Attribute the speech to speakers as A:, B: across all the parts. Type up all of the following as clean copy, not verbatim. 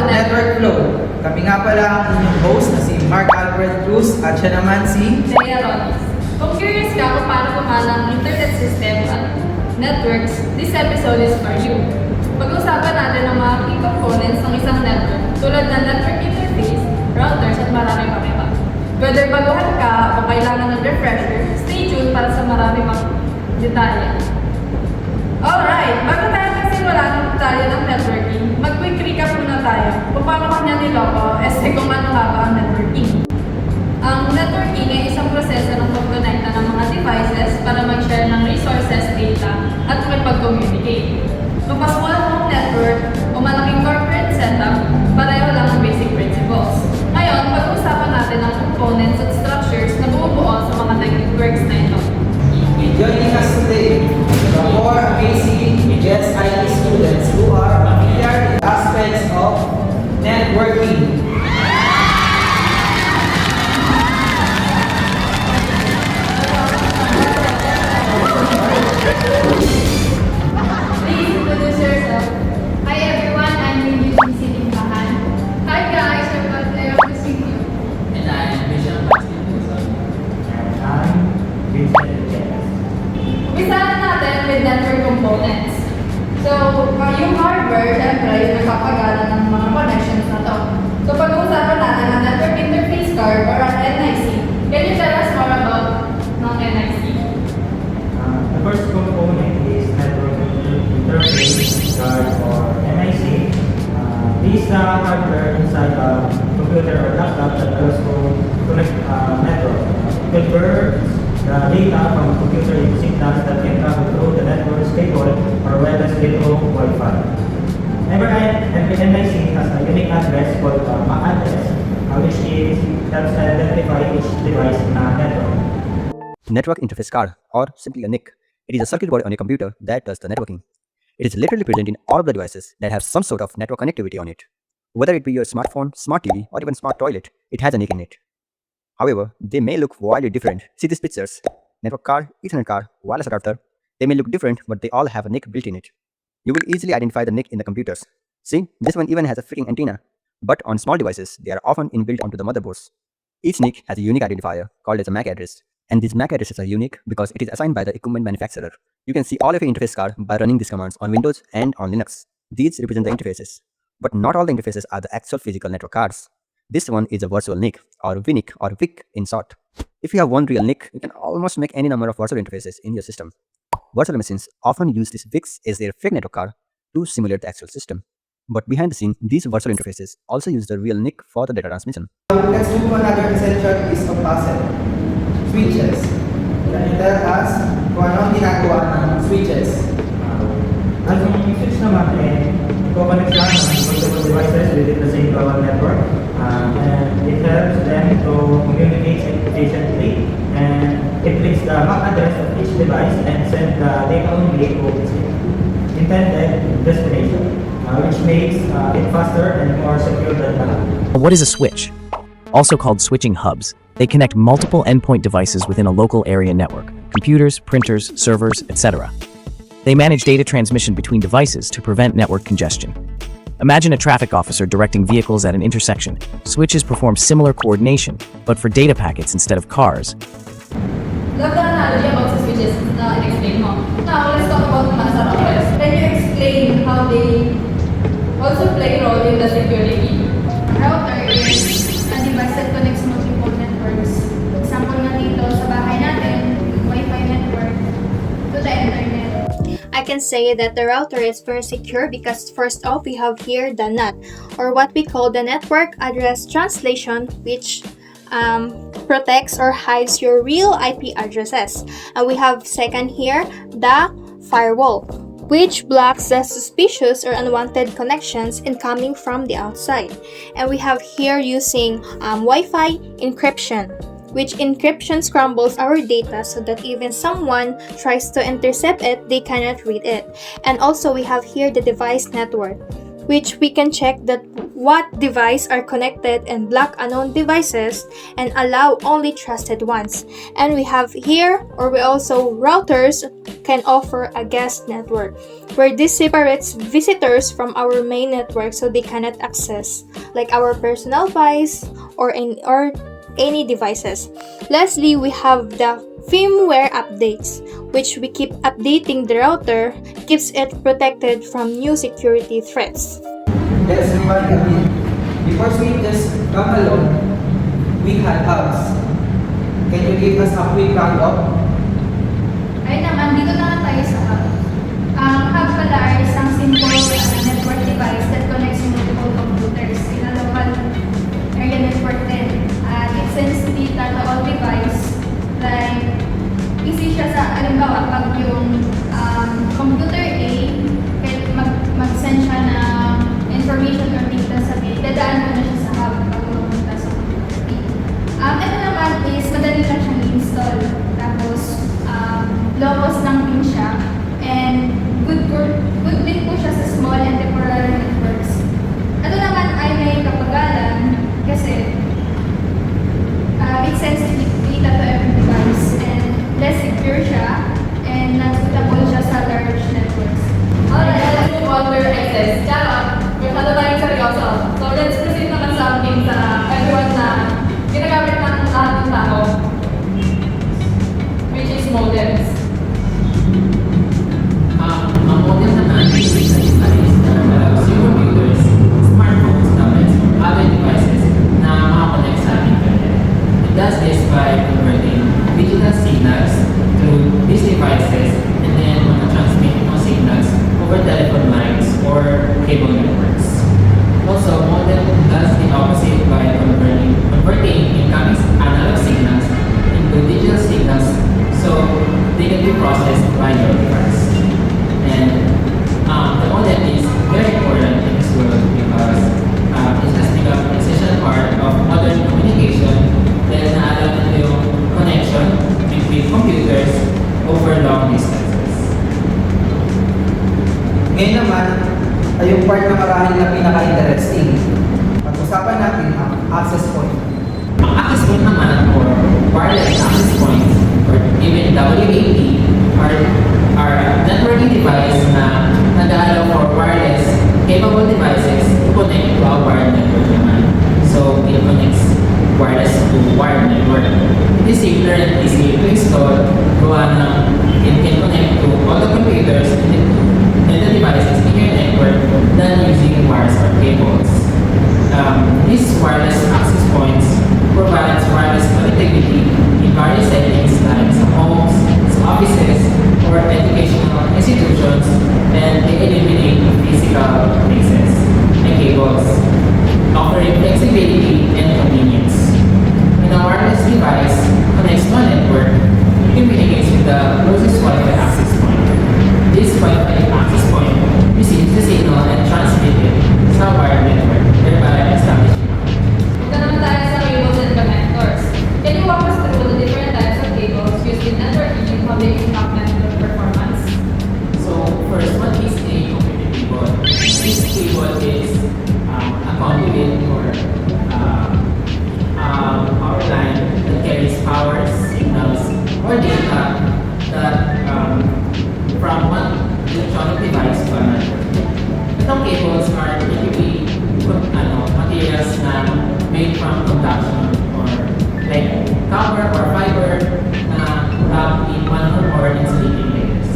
A: Network Flow. Kami nga pala ang inyong host na si Mark Alfred Cruz at siya naman si
B: Saya Ronis. Kung curious ka kung paano gumana ang internet system at networks, this episode is for you. Pag-usapan natin ang mga key components ng isang network tulad ng network interface, routers at marami pa iba. Whether baguhan ka o kailangan ng refresher, stay tuned para sa marami pang detalye. Alright, bago tayo magsimula ng detalye ng networking, mag-quick recap muna tayo kung paano kanya niloko kung ano nga ba ang networking. Ang networking ay isang proseso ng pag-connecta ng mga devices para mag-share ng resources, data, at makipag-communicate. Mapasmall home network o malaking corporate setup, pareho lang ang basic principles. Ngayon, pag-uusapan natin ang components at structures na bumubuo sa mga networks na ito.
A: Joining us today, the four amazing GES IT students who are familiar with aspects of networking.
B: Please introduce yourself.
C: Hi everyone, I'm Eugene Silimbahan.
B: Hi guys, I'm Patleo Casino.
D: And I'm Bishop Baskin.
E: And I'm Vincent Jens.
B: Umpisahan natin with network components. So, yung hardware, syempre, yung nagpapagana ng mga connections na to. So, pag-uusapan natin ang network interface card or ang NIC. Can you tell us more about ng NIC?
E: The first component is network interface card or NIC. This is the hardware inside the computer or laptop that allows to connect network. It converts the data from computer into signals that can travel through the network's cable or wireless gateway Wi-Fi. Every NIC has a unique address called MAC address, which helps identify each device in a network.
F: Network Interface Card, or simply a NIC. It is a circuit board on a computer that does the networking. It is literally present in all of the devices that have some sort of network connectivity on it. Whether it be your smartphone, smart TV, or even smart toilet, it has a NIC in it. However, they may look wildly different. See these pictures? Network card, Ethernet card, wireless adapter. They may look different, but they all have a NIC built in it. You will easily identify the NIC in the computers. See, this one even has a freaking antenna. But on small devices, they are often inbuilt onto the motherboards. Each NIC has a unique identifier called as a MAC address. And these MAC addresses are unique because it is assigned by the equipment manufacturer. You can see all of your interface card by running these commands on Windows and on Linux. These represent the interfaces. But not all the interfaces are the actual physical network cards. This one is a virtual NIC or VNIC or VIC in short. If you have one real NIC, you can almost make any number of virtual interfaces in your system. Virtual machines often use these VICs as their fake network card to simulate the actual system. But behind the scene, these virtual interfaces also use the real NIC for the data transmission.
A: Let's move to another essential piece of puzzle. Switches. Can you tell us kung ano ang ginagawa ng switches?
E: As yung switch naman, i-connect lang ng multiple devices within the same global network. And it helps them to communicate efficiently. And it links the MAC address of each device and send the data only to its intended destination, which makes it faster and more secure than the
G: What is a switch? Also called switching hubs, they connect multiple endpoint devices within a local area network, computers, printers, servers, etc. They manage data transmission between devices to prevent network congestion. Imagine a traffic officer directing vehicles at an intersection. Switches perform similar coordination, but for data packets instead of cars.
B: Love the analogy about the switches na in-explain mo. Now, let's talk about naman sa routers. Can you explain how they also play a role in the security?
C: Router is a device that connects multiple networks. Example nga dito sa bahay natin, Wi-Fi network to the internet.
H: I can say that the router is very secure because first off, we have here the NAT, or what we call the Network Address Translation, which protects or hides your real IP addresses. And we have second here, the firewall, which blocks the suspicious or unwanted connections incoming from the outside. And we have here using Wi-Fi encryption, which encryption scrambles our data so that even someone tries to intercept it, they cannot read it. And also we have here the device network, which we can check that what device are connected and block unknown devices and allow only trusted ones. And we have here, or we also routers can offer a guest network, where this separates visitors from our main network so they cannot access like our personal device or any devices. Lastly, we have the firmware updates, which we keep updating the router, keeps it protected from new security threats.
A: Let's rewind a bit. Before switches come along, we had hubs. Can you give us a quick roundup?
C: Ay naman, dito na tayo sa hub. Ang hub pala ay isang simple network device that connects multiple computers in a local area network din. It sends data to all device. Like, easy siya sa, alimbawa, pag yung computer A, kahit mag-send siya ng information or data sa B, dadaan mo na siya sa hub pag pumunta sa computer B. Ito naman is, madali lang siyang install. Tapos, low-cost lang din siya. And good din po siya sa small and temporary networks. Ito naman ay may kapagalan kasi it sends data to every device and less secure siya and not suitable siya sa large networks.
B: Alright, let's move on to your access. Kaya, may ano tayong seryoso. So, let's proceed naman sa ating sa everyone na ginagamit ng lahat ng tao, which is modems.
D: Ang modem naman is a device that allows your computers, smartphones, tablets, or other devices na makakonect sa internet. It does this by converting digital signals through these devices and then transmit those signals over telephone lines or cable networks. Also, modem does the opposite by converting incoming analog signals into digital signals so they can be processed by your device. And the modem is very important in this world because it has become an essential part of modern communication dahil na-allow nito yung connection between computers over long distances.
A: Ngayon naman, ay yung part na marahil na pinaka-interesting. Pag-usapan natin ang access point.
D: Ang access point naman or wireless access points or even WAP are networking device na nag-allow for wireless capable devices to connect to a wired network naman. So, it connects wireless to wired network. It is simpler and easy to install. Gawa ng it can connect to all the computers and the devices in your network than using wires or cables. These wireless access points provides wireless connectivity in various settings like sa homes, sa offices, or educational institutions, and they eliminate physical places and cables, offering flexibility and convenience. When a wireless device connects to a network, it communicates with the closest Wi-Fi access point. This Wi-Fi access point receives the signal and transmits it sa wired network, thereby establishing.
B: Ito naman tayo sa cables and connectors. Can you walk us through the different types of cables used in networking and how they impact network performance?
D: So first, what is a computer cable? This cable is a conduit or power line that carries power, signals, or data that from one electronic device to another. Itong cables are typically materials na made from conduction or like copper or fiber na wrapped in one or more insulating layers.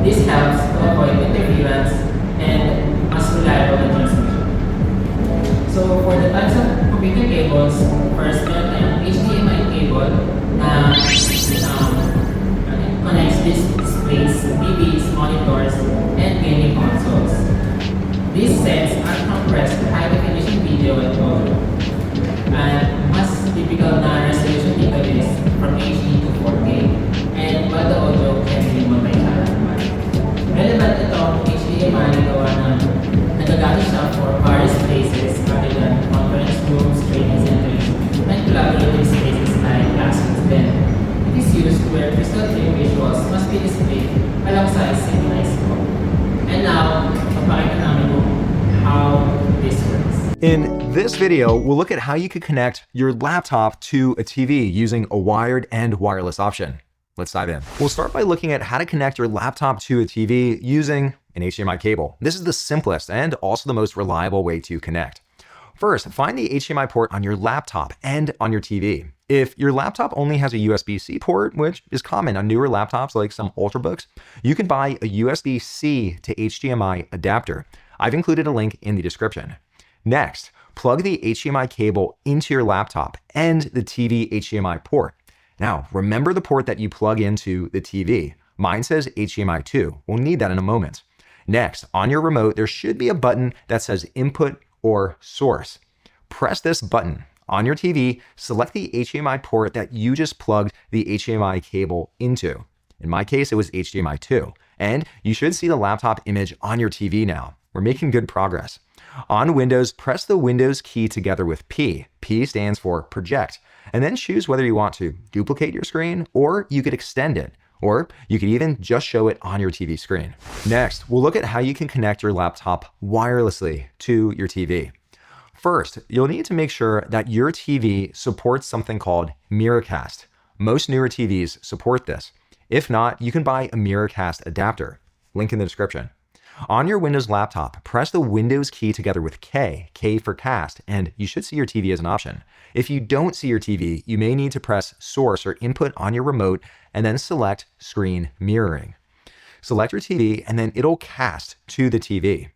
D: This helps to avoid interference and mas reliable the transmission. So for the types of computer cables, first meron tayong HDMI cable na connects displays, TVs, monitors, and gaming consoles. This sends uncompressed high-definition video and audio. And mas typical na resolution dito is from HD to 4K. And while the audio can be multi-channel naman. Relevant itong HDMI gawa na nagagamit siya for various places other than conference rooms, training centers, and collaborative spaces like classrooms then. It is used where crystal clear visuals must be displayed alongside synchronized code. And now, papakita namin kung how
I: In this video, we'll look at how you could connect your laptop to a TV using a wired and wireless option. Let's dive in. We'll start by looking at how to connect your laptop to a TV using an HDMI cable. This is the simplest and also the most reliable way to connect. First, find the HDMI port on your laptop and on your TV. If your laptop only has a USB-C port, which is common on newer laptops like some Ultrabooks, you can buy a USB-C to HDMI adapter. I've included a link in the description. Next, plug the HDMI cable into your laptop and the TV HDMI port. Now, remember the port that you plug into the TV. Mine says HDMI 2. We'll need that in a moment. Next, on your remote, there should be a button that says Input or Source. Press this button. On your TV, select the HDMI port that you just plugged the HDMI cable into. In my case, it was HDMI 2. And you should see the laptop image on your TV now. We're making good progress. On Windows, press the Windows key together with P. P stands for project. And then choose whether you want to duplicate your screen or you could extend it. Or you could even just show it on your TV screen. Next, we'll look at how you can connect your laptop wirelessly to your TV. First, you'll need to make sure that your TV supports something called Miracast. Most newer TVs support this. If not, you can buy a Miracast adapter. Link in the description. On your Windows laptop, press the Windows key together with K, K for cast, and you should see your TV as an option. If you don't see your TV, you may need to press Source or Input on your remote and then select Screen Mirroring. Select your TV and then it'll cast to the TV.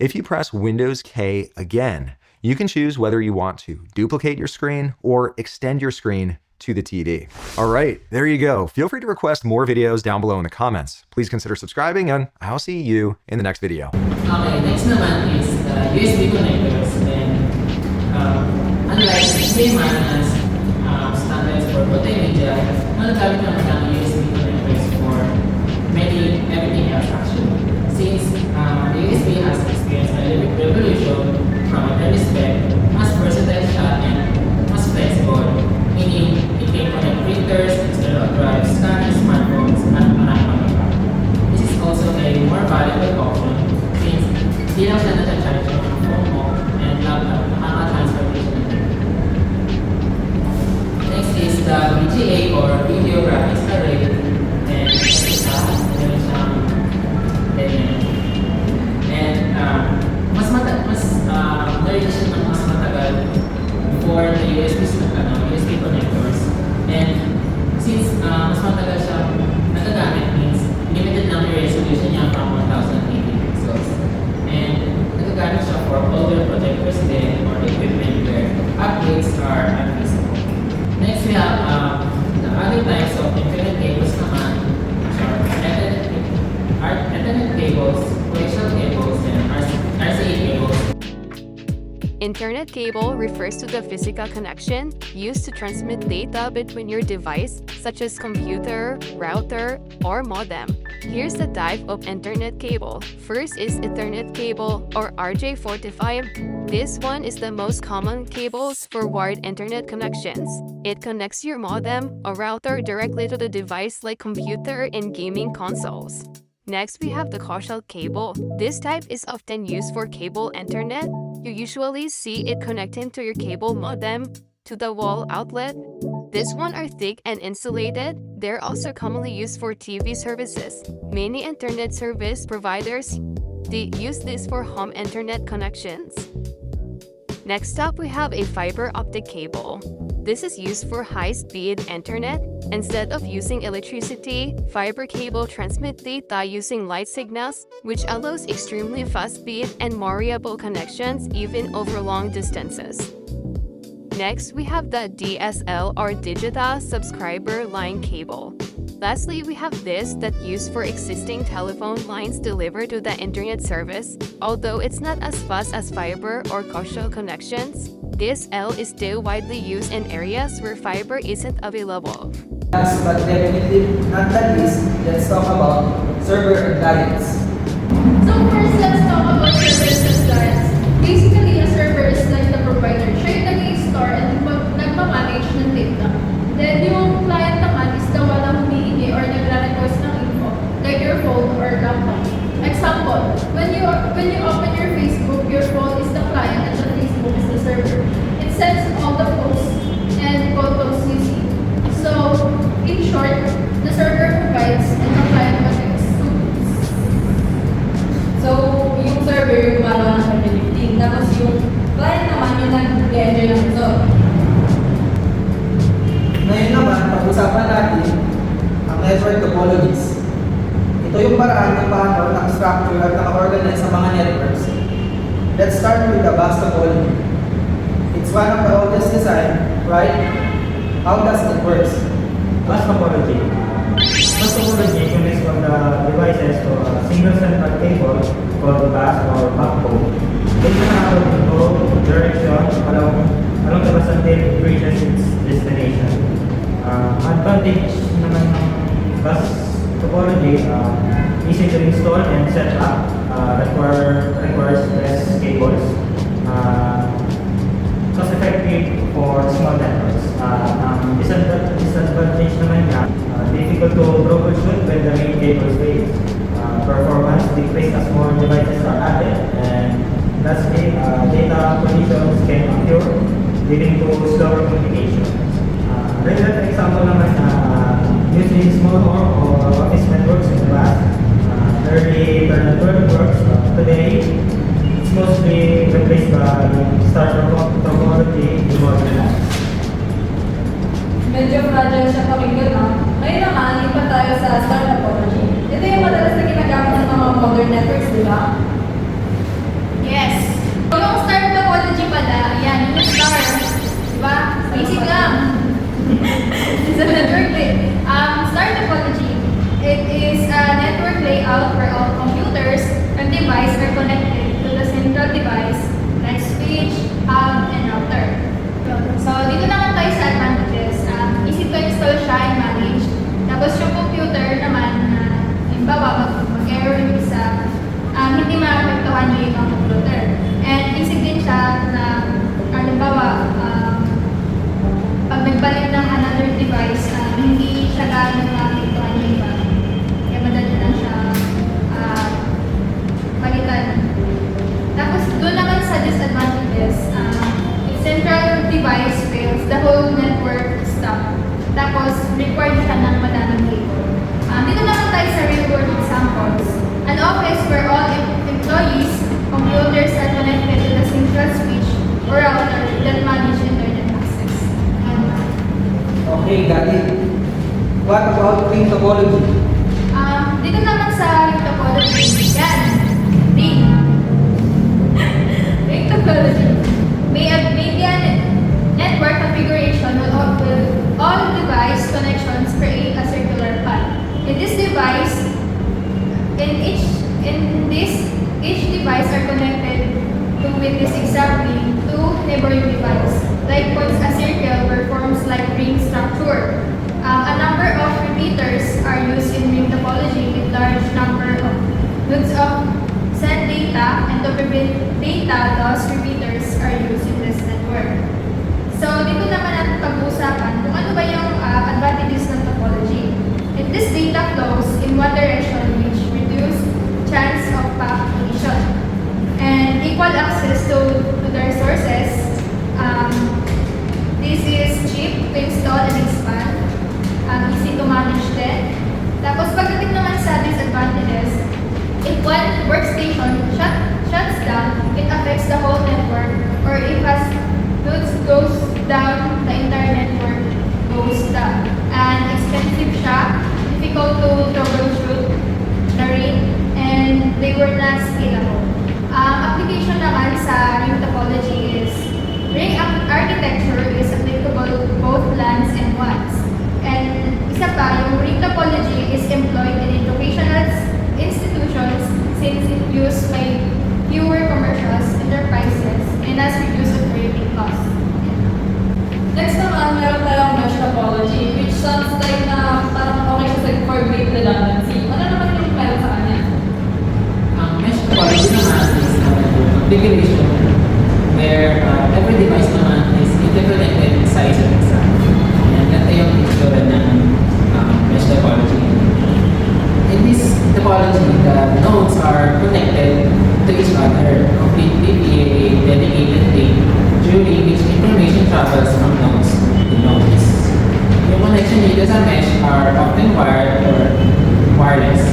I: If you press Windows K again, you can choose whether you want to duplicate your screen or extend your screen to the TV. All right, there you go. Feel free to request more videos down below in the comments. Please consider subscribing and I'll see you in the next video.
D: Okay, next naman is USB connectors. And unlike same as standards for multimedia, nagagamit naman ng USB connectors for many everything else actually. Since the USB has experienced a revolution from a early spec, mas versatile siya and mas flexible, meaning it can connect printers, external drives, scanners, smartphones, and marami pa. This is also a more valuable option since hindi lang siya nata-charge ng phone mo and laptop nakaka-transportation na din. Next is the VGA or Video Graphics Array. And isa, meron siyang ganyan. And na-ready siya ng mas matagal for the USB connectors. And since mas matagal siya nagagamit means limited lang yung resolution niya from 1080 pixels. And nagagamit siya for older projectors din or equipment where updates are unfeasible. Next we have the other types of Ethernet cables naman, which are Ethernet cables, coaxial cables, and RCA cables.
J: Internet cable refers to the physical connection used to transmit data between your device, such as computer, router, or modem. Here's the type of Internet cable. First is Ethernet cable or RJ45. This one is the most common cables for wired Internet connections. It connects your modem or router directly to the device like computer and gaming consoles. Next, we have the coaxial cable. This type is often used for cable internet. You usually see it connecting to your cable modem to the wall outlet. This one are thick and insulated. They're also commonly used for TV services. Many internet service providers they use this for home internet connections. Next up, we have a fiber optic cable. This is used for high-speed internet. Instead of using electricity, fiber cable transmit data using light signals, which allows extremely fast speed and more reliable connections even over long distances. Next, we have the DSL or Digital Subscriber Line Cable. Lastly, we have this that used for existing telephone lines delivered to the internet service. Although it's not as fast as fiber or coaxial connections, DSL is still widely used in areas where fiber isn't available.
A: Last but definitely not the least, let's talk about server and clients.
C: So first, let's talk about servers and clients. Basically, a server is like the provider. Siya yung nag-i-store and nagmamanage ng data. Then yung client naman is the one na humihingi or nagre-request ng info, like your phone or laptop. Example, when you open your Facebook, your phone is the client and the
A: pag-usapan natin ang network topologies. Ito yung paraan kung paano naka-structure at naka-organize ang mga networks. Let's start with the bus topology. It's one of the oldest design, right? How does it work?
E: Bus topology. Bus topology connects from the devices to a single central cable called the bus or backbone. It can travel in both directions along the bus until it reaches its destination. Advantage naman ng bus topology, easy to install and set up, requires less cables, cost-effective for small networks. Ang disadvantage naman niya, difficult to troubleshoot when the main cable fails. Performance decrease as more devices are added, and lastly, data collisions can occur, leading to slower communication. Regular example naman used in small home or office networks in the past. Early internet networks today, it's mostly replaced by star topology in modern life.
B: Medyo fragile siya pakinggan, no? Ngayon naman, lipat tayo sa star topology. Ito yung madalas na ginagamit ng mga modern networks, di ba?
C: Yes. Yung star topology pala, yan, yung star. Diba? Basic lang. It's a network star topology. It is a network layout where all computers and devices are connected to the central device like switch, hub, and router. So, dito naman tayo sa advantages. Easy to install siya and manage. Tapos yung computer naman, halimbawa, mag-error yung isa, hindi maapektuhan yung ibang computer. And easy din siya na, halimbawa, pag nagbalik ng another device, hindi siya gano'n maapektuhan yung iba. Kaya madali lang siya palitan. Tapos doon naman sa disadvantages, if central device fails, the whole network stop. Tapos required siya ng madaming cable. Dito naman tayo sa real world examples. An office where all employees, computers are connected to the central switch or router that manage internet access.
A: Okay, got it. What about ring topology?
C: Dito naman sa ring topology, yan. Ring topology. May be a network configuration with all device connections create a circular path. In this device, each device are connected to with this exactly to neighboring device. Like points a circle where forms like ring structure. A number of repeaters are used in ring topology with large number of nodes of send data, and to prevent data loss, repeaters are used in this network. So, dito naman natin pag-uusapan kung ano ba yung advantages ng topology. This data flows in one direction which reduce chance of path collision and equal access to the resources. This is cheap to install and expand, easy to manage din. Tapos pagdating naman sa disadvantages, if one workstation shuts down, it affects the whole network, or if as nodes goes down, the entire network goes down. And expensive siya, difficult to troubleshoot the ring, and they were not scalable. Application naman sa ring topology is ring architecture is applicable to both LANs and WANs. And isa pa, yung ring topology is employed in educational institutions since it used by fewer commercials, enterprises, and has reduced operating costs.
B: Next naman, meron tayong mesh topology, which sounds like na parang okay siya for great redundancy. Ano naman yung meron sa kanya?
D: Ang mesh topology naman is configuration where every device naman is interconnected sa isa't isa. And ito yung itsura ng mesh topology. In this topology, the nodes are connected to each other completely via a dedicated link during which information travels from nodes to nodes. Yung connection dito sa mesh are often wired or wireless.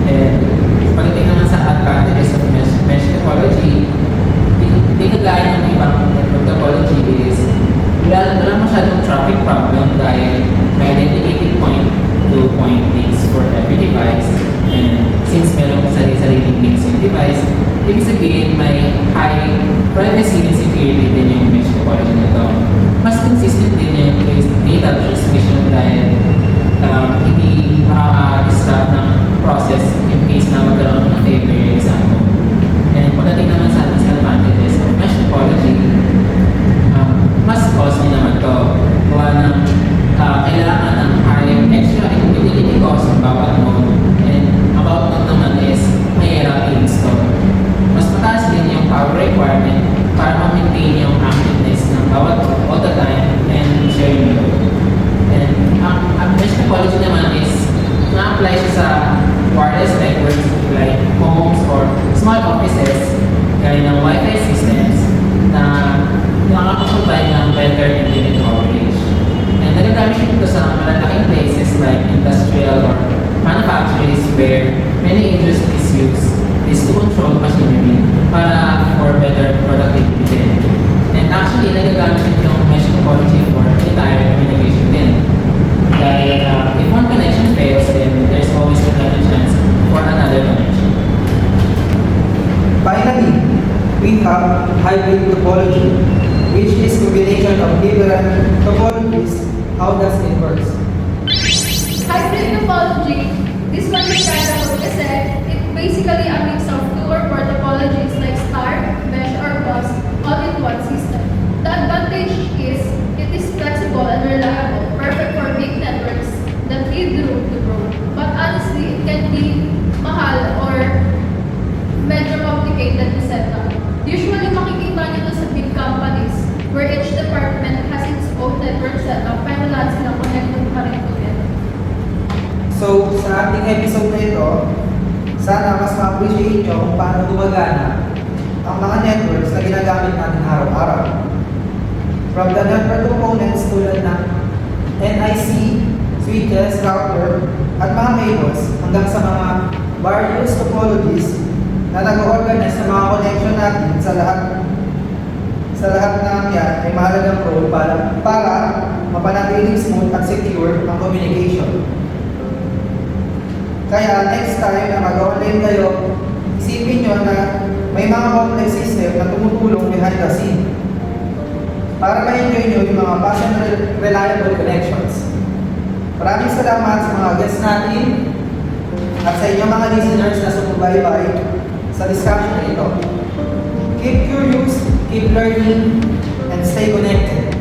D: And pagdating naman sa advantages of mesh topology, hindi kagaya ng ibang network topology is wala masyadong traffic problem dahil may controlled machinery para for better productivity din. And actually, nagagamit din yung mesh topology for entire communication din. Dahil if one connection fails, then there's always another chance for another connection.
A: Finally, we have hybrid topology, which is combination of different topologies. How does it work?
C: Hybrid topology, this one is kind of cool kasi it's basically a mix of two or more topologies like star, mesh, or bus all in one system. The advantage is it is flexible and reliable, perfect for big networks that need room to grow. But honestly, it can be mahal or medyo complicated to set up. Usually, makikita nyo to sa big companies where each department has its own network setup kaya lahat sila connected pa rin together.
A: So, sa ating episode na ito, sana mas ma-appreciate nyo kung paano gumagana ang mga networks na ginagamit natin araw-araw. From the network components tulad ng NIC, switches, router, at mga cables hanggang sa mga various topologies na nag-organize sa mga connection natin sa lahat ng yan ay mahalagang role para mapanatiling smooth at secure ang communication. Kaya next time na mag-online kayo, isipin nyo na may mga complex system na tumutulong behind the scene para ma-enjoy nyo yung mga fast and reliable connections. Maraming salamat sa mga guests natin at sa inyong mga listeners na sumubaybay sa discussion na ito. Keep curious, keep learning, and stay connected.